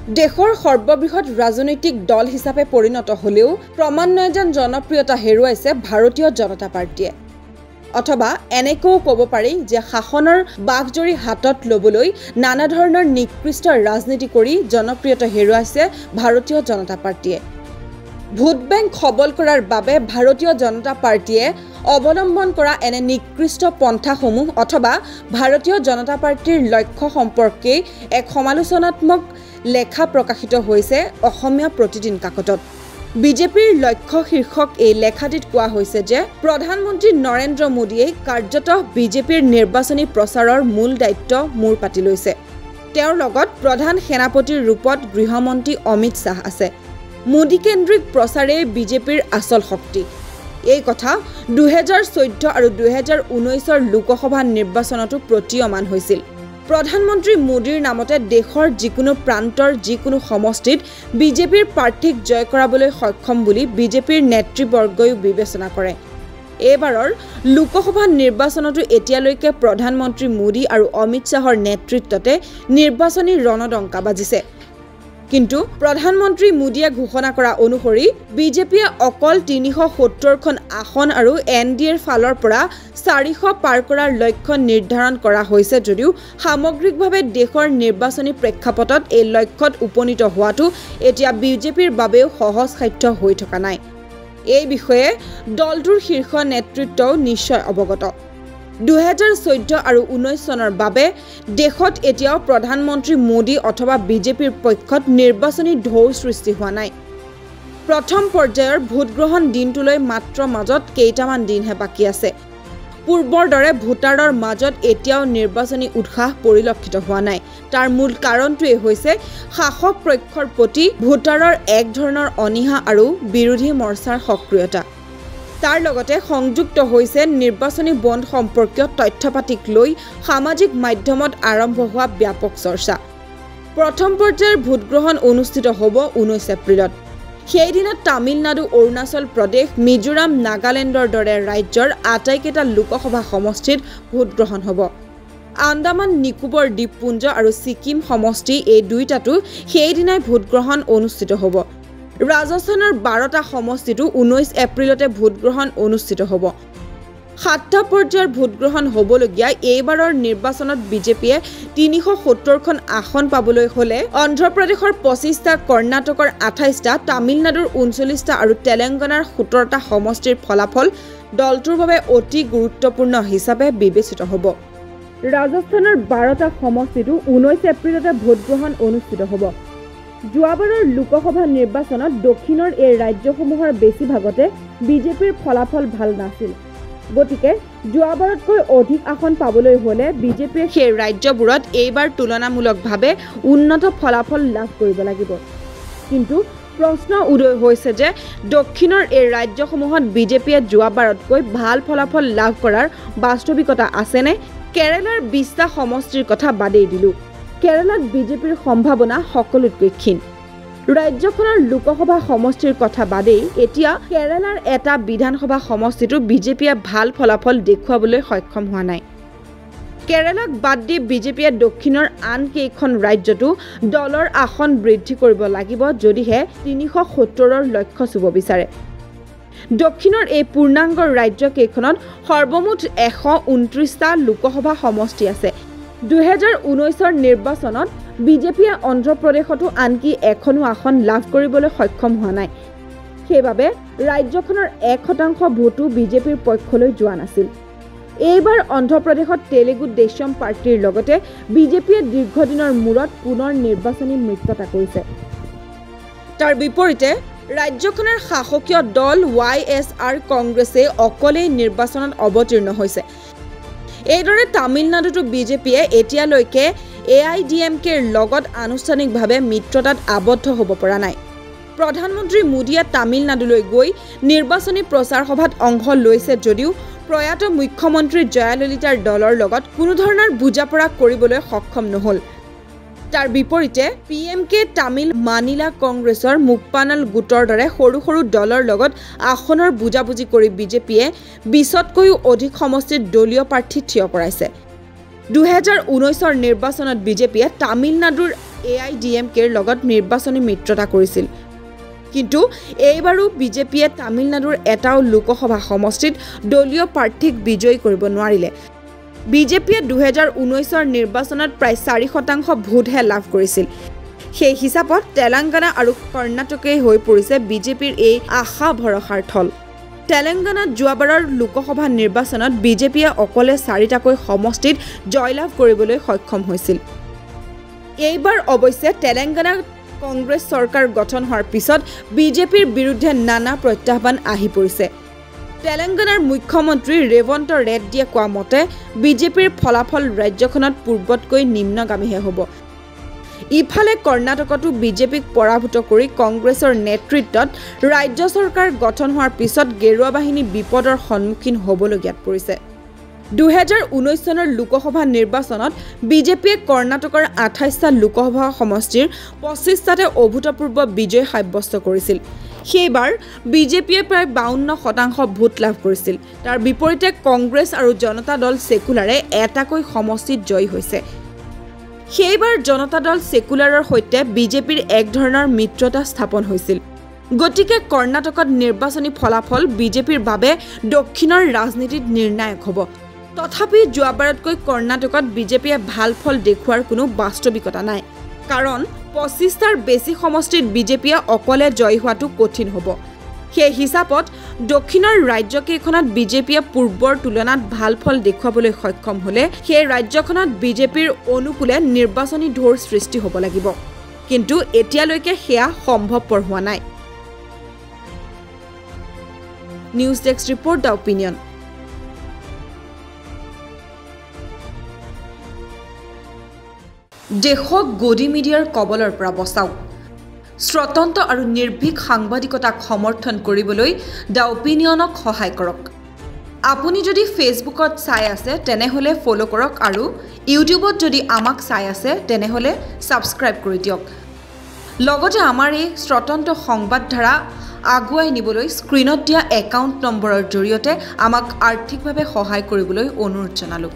দেশৰ সৰ্ববৃহৎ ৰাজনৈতিক দল হিচাপে পৰিণত হলেও ক্ৰমান্বয়ে যেন জনপ্ৰিয়তা হেৰুৱাইছে ভাৰতীয় জনতা পাৰ্টিয়ে অথবা এনেকৈও ক'ব পাৰি যে শাসনৰ বাঘজৰী হাতত ল'বলৈ নানা ধৰণৰ নিকৃষ্ট ৰাজনীতি কৰি জনপ্ৰিয়তা হেৰুৱাইছে ভাৰতীয় জনতা পাৰ্টিয়ে ভোট বেংক সবল কৰাৰ বাবে ভাৰতীয় জনতা পাৰ্টিয়ে অৱলম্বন কৰা এনে নিকৃষ্ট পন্থাসমূহ অথবা ভাৰতীয় জনতা পাৰ্টিৰ লক্ষ্য সম্পৰ্কে এক সমালোচনাত্মক লেখা প্ৰকাশিত হৈছে অসমীয়া প্ৰতিদিন কাকতত বিজেপিৰ লক্ষ্য শীৰ্ষক এই লেখাটিত কোৱা হৈছে যে প্ৰধানমন্ত্ৰী নৰেন্দ্ৰ মোদীয়ে কাৰ্যতঃ বিজেপিৰ নিৰ্বাচনী প্ৰচাৰৰ মূল দায়িত্ব মূৰ পাতি লৈছে তেওঁৰ লগত প্ৰধান সেনাপতিৰ ৰূপত গৃহমন্ত্ৰী অমিত শাহ আছে মোদী কেন্দ্ৰিক প্ৰচাৰে বিজেপিৰ আচল শক্তি এই কথা 2014 আৰু 2019 লোকসভা নিৰ্বাচনতো প্ৰতীয়মান হৈছিল প্ৰধানমন্ত্ৰী মোদীৰ নামতে দেশৰ যিকোনো প্ৰান্তৰ যিকোনো সমষ্টিত বিজেপিৰ প্ৰাৰ্থীক জয় কৰাবলৈ সক্ষম বুলি বিজেপিৰ নেতৃবৰ্গই বিবেচনা কৰে এবাৰৰ লোকসভা নিৰ্বাচনতো এতিয়ালৈকে প্ৰধানমন্ত্ৰী মোদী আৰু অমিত শাহৰ নেতৃত্বতে নিৰ্বাচনী ৰণদংকা বাজিছে কিন্তু প্ৰধানমন্ত্ৰী মোদীয়ে ঘোষণা কৰা অনুসৰি বিজেপিয়ে অকল 370খন আসন আৰু এনডিএৰ ফালৰ পৰা 400 পাৰ কৰাৰ লক্ষ্য নিৰ্ধাৰণ কৰা হৈছে যদিও সামগ্ৰিকভাৱে দেশৰ নিৰ্বাচনী প্ৰেক্ষাপটত এই লক্ষ্যত উপনীত হোৱাটো এতিয়া বিজেপিৰ বাবেও সহজসাধ্য হৈ থকা নাই এই বিষয়ে দলটোৰ শীৰ্ষ নেতৃত্বও নিশ্চয় অৱগত 2014 আৰু 19 চনৰ বাবে দেশত এতিয়াও প্ৰধানমন্ত্ৰী মোদী অথবা বিজেপিৰ পক্ষত নিৰ্বাচনী ঢৌ সৃষ্টি হোৱা নাই প্ৰথম পৰ্যায়ৰ ভোট গ্ৰহণ দিনটোলৈ মাত্ৰ মাজত কেইটামান দিনহে বাকী আছে পূৰ্বৰ দৰে ভোটাৰৰ মাজত এতিয়াও নিৰ্বাচনী উৎসাহ পৰিলক্ষিত হোৱা নাই তাৰ মূল কাৰণটোৱে হৈছে শাসক পক্ষৰ প্ৰতি ভোটাৰৰ এক ধৰণৰ অনিহা আৰু বিৰোধী মৰ্চাৰ সক্ৰিয়তা তাৰ লগতে সংযুক্ত হৈছে নিৰ্বাচনী বণ্ড সম্পৰ্কীয় তথ্যপাতিক লৈ সামাজিক মাধ্যমত আৰম্ভ হোৱা ব্যাপক চৰ্চা প্ৰথম পৰ্যায়ৰ ভোট গ্ৰহণ অনুষ্ঠিত হ'ব 19 এপ্ৰিলত সেইদিনা তামিলনাডু অৰুণাচল প্ৰদেশ মিজোৰাম নাগালেণ্ডৰ দৰে ৰাজ্যৰ আটাইকেইটা লোকসভা সমষ্টিত ভোট গ্ৰহণ হ'ব আন্দামান নিকোবৰ দ্বীপপুঞ্জ আৰু ছিকিম সমষ্টি এই দুইটাটো সেইদিনাই ভোট গ্ৰহণ অনুষ্ঠিত হ'ব ৰাজস্থানৰ 12টা সমষ্টিটো 19 এপ্ৰিলতে ভোট গ্ৰহণ অনুষ্ঠিত হ'ব 7টা পৰ্যায়ৰ ভোট গ্ৰহণ হ'বলগীয়া এইবাৰৰ নিৰ্বাচনত বিজেপিয়ে 370খন আসন পাবলৈ হ'লে অন্ধ্ৰপ্ৰদেশৰ 25টা কৰ্ণাটকৰ 28টা তামিলনাডুৰ 39টা আৰু তেলেংগানাৰ 17টা সমষ্টিৰ ফলাফল দলটোৰ বাবে অতি গুৰুত্বপূৰ্ণ হিচাপে বিবেচিত হ'ব ৰাজস্থানৰ 12টা সমষ্টিটো 19 এপ্ৰিলতে ভোট গ্ৰহণ অনুষ্ঠিত হ'ব যোৱাবাৰৰ লোকসভা নিৰ্বাচনত দক্ষিণৰ এই ৰাজ্যসমূহৰ বেছিভাগতে বিজেপিৰ ফলাফল ভাল নাছিল গতিকে যোৱাবাৰতকৈ অধিক আসন পাবলৈ হ'লে বিজেপিয়ে সেই ৰাজ্যবোৰত এইবাৰ তুলনামূলকভাৱে উন্নত ফলাফল লাভ কৰিব লাগিব কিন্তু প্ৰশ্ন উদয় হৈছে যে দক্ষিণৰ এই ৰাজ্যসমূহত বিজেপিয়ে যোৱাবাৰতকৈ ভাল ফলাফল লাভ কৰাৰ বাস্তৱিকতা আছেনে কেৰালাৰ 20টা সমষ্টিৰ কথা বাদেই দিলো কেৰালাত বিজেপিৰ সম্ভাৱনা সকলোতকৈ ক্ষীণ ৰাজ্যখনৰ লোকসভা সমষ্টিৰ কথা বাদেই এতিয়া কেৰালাৰ এটা বিধানসভা সমষ্টিটো বিজেপিয়ে ভাল ফলাফল দেখুৱাবলৈ সক্ষম হোৱা নাই কেৰালাক বাদ দি বিজেপিয়ে দক্ষিণৰ আন কেইখন ৰাজ্যতো দলৰ আসন বৃদ্ধি কৰিব লাগিব যদিহে 370ৰ লক্ষ্য চুব বিচাৰে দক্ষিণৰ এই পূৰ্ণাংগ ৰাজ্য কেইখনত সৰ্বমুঠ 129টা লোকসভা সমষ্টি আছে 2019ৰ নিৰ্বাচনত বিজেপিয়ে অন্ধ্ৰপ্ৰদেশতো আনকি এখনো আসন লাভ কৰিবলৈ সক্ষম হোৱা নাই সেইবাবে ৰাজ্যখনৰ 1% ভোটো বিজেপিৰ পক্ষলৈ যোৱা নাছিল এইবাৰ অন্ধ্ৰপ্ৰদেশত তেলেগু দেশম পাৰ্টিৰ লগতে বিজেপিয়ে দীৰ্ঘদিনৰ মূৰত পুনৰ নিৰ্বাচনী মিত্ৰতা কৰিছে তাৰ বিপৰীতে ৰাজ্যখনৰ শাসকীয় দল YSR কংগ্ৰেছে অকলেই নিৰ্বাচনত অৱতীৰ্ণ হৈছে এইদৰে তামিলনাডুতো বিজেপিয়ে এতিয়ালৈকে AIDMKৰ লগত আনুষ্ঠানিকভাৱে মিত্ৰতাত আবদ্ধ হ'ব পৰা নাই প্ৰধানমন্ত্ৰী মোদীয়ে তামিলনাডুলৈ গৈ নিৰ্বাচনী প্ৰচাৰ সভাত অংশ লৈছে যদিও প্ৰয়াত মুখ্যমন্ত্ৰী জয়াললিতাৰ দলৰ লগত কোনো ধৰণৰ বুজাপৰা কৰিবলৈ সক্ষম নহল তাৰ বিপৰীতে PMK তামিল মানিলা কংগ্ৰেছৰ মুক্পানাল গোটৰ দৰে সৰু সৰু দলৰ লগত আসনৰ বুজাবুজি কৰি বিজেপিয়ে 20তকৈও অধিক সমষ্টিত দলীয় প্ৰাৰ্থী থিয় কৰাইছে 2019ৰ নিৰ্বাচনত বিজেপিয়ে তামিলনাডুৰ AIDMKৰ লগত নিৰ্বাচনী মিত্ৰতা কৰিছিল কিন্তু এইবাৰো বিজেপিয়ে তামিলনাডুৰ এটাও লোকসভা সমষ্টিত দলীয় প্ৰাৰ্থীক বিজয়ী কৰিব নোৱাৰিলে বিজেপিয়ে 2019ৰ নিৰ্বাচনত প্ৰায় 4% ভোটহে লাভ কৰিছিল সেই হিচাপত তেলেংগানা আৰু কৰ্ণাটকেই হৈ পৰিছে বিজেপিৰ এই আশা ভৰসাৰ থল তেলেংগানাত যোৱাবাৰৰ লোকসভা নিৰ্বাচনত বিজেপিয়ে অকলে 4টাকৈ সমষ্টিত জয়লাভ কৰিবলৈ সক্ষম হৈছিল এইবাৰ অৱশ্যে তেলেংগানাত কংগ্ৰেছ চৰকাৰ গঠন হোৱাৰ পিছত বিজেপিৰ বিৰুদ্ধে নানা প্ৰত্যাহ্বান আহি পৰিছে তেলেংগানাৰ মুখ্যমন্ত্ৰী ৰেৱন্ত ৰেড্ডিয়ে কোৱা মতে বিজেপিৰ ফলাফল ৰাজ্যখনত পূৰ্বতকৈ নিম্নগামীহে হ'ব ইফালে কৰ্ণাটকতো বিজেপিক পৰাভূত কৰি কংগ্ৰেছৰ নেতৃত্বত ৰাজ্য চৰকাৰ গঠন হোৱাৰ পিছত গেৰুৱা বাহিনী বিপদৰ সন্মুখীন হ'বলগীয়াত পৰিছে 2019 চনৰ লোকসভা নিৰ্বাচনত বিজেপিয়ে কৰ্ণাটকৰ 28টা লোকসভা সমষ্টিৰ 25টাতে অভূতপূৰ্ব বিজয় সাব্যস্ত কৰিছিল সেইবাৰ বিজেপিয়ে প্ৰায় 52% ভোট লাভ কৰিছিল তাৰ বিপৰীতে কংগ্ৰেছ আৰু জনতা দল সেকুলাৰে এটাকৈ সমষ্টিত জয়ী হৈছে সেইবাৰ জনতা দল সেকুলাৰৰ সৈতে বিজেপিৰ এক ধৰণৰ মিত্ৰতা স্থাপন হৈছিল গতিকে কৰ্ণাটকত নিৰ্বাচনী ফলাফল বিজেপিৰ বাবে দক্ষিণৰ ৰাজনীতিত নিৰ্ণায়ক হ'ব তথাপি যোৱাবাৰতকৈ কৰ্ণাটকত বিজেপিয়ে ভাল ফল দেখুৱাৰ কোনো বাস্তৱিকতা নাই কাৰণ 25টাৰ বেছি সমষ্টিত বিজেপিয়ে অকলে জয় হোৱাটো কঠিন হ'ব সেই হিচাপত দক্ষিণৰ ৰাজ্যকেইখনত বিজেপিয়ে পূৰ্বৰ তুলনাত ভাল ফল দেখুৱাবলৈ সক্ষম হ'লে সেই ৰাজ্যখনত বিজেপিৰ অনুকূলে নিৰ্বাচনী ঢৌৰ সৃষ্টি হ'ব লাগিব কিন্তু এতিয়ালৈকে সেয়া সম্ভৱপৰ হোৱা নাই news desk report the opinion দেশক গদি মিডিয়াৰ কবলৰ পৰা বচাওক স্বতন্ত্ৰ আৰু নিৰ্ভীক সাংবাদিকতাক সমৰ্থন কৰিবলৈ দ্য অপিনিয়নক সহায় কৰক আপুনি যদি ফেচবুকত চাই আছে তেনেহলে ফলো কৰক আৰু ইউটিউবত যদি আমাক চাই আছে তেনেহলে সাবস্ক্ৰাইব কৰি দিয়ক লগতে আমাৰ এই স্বতন্ত্ৰ সংবাদধাৰা আগুৱাই নিবলৈ স্ক্ৰিনত দিয়া একাউণ্ট নম্বৰৰ জৰিয়তে আমাক আৰ্থিকভাৱে সহায় কৰিবলৈ অনুৰোধ জনালোঁ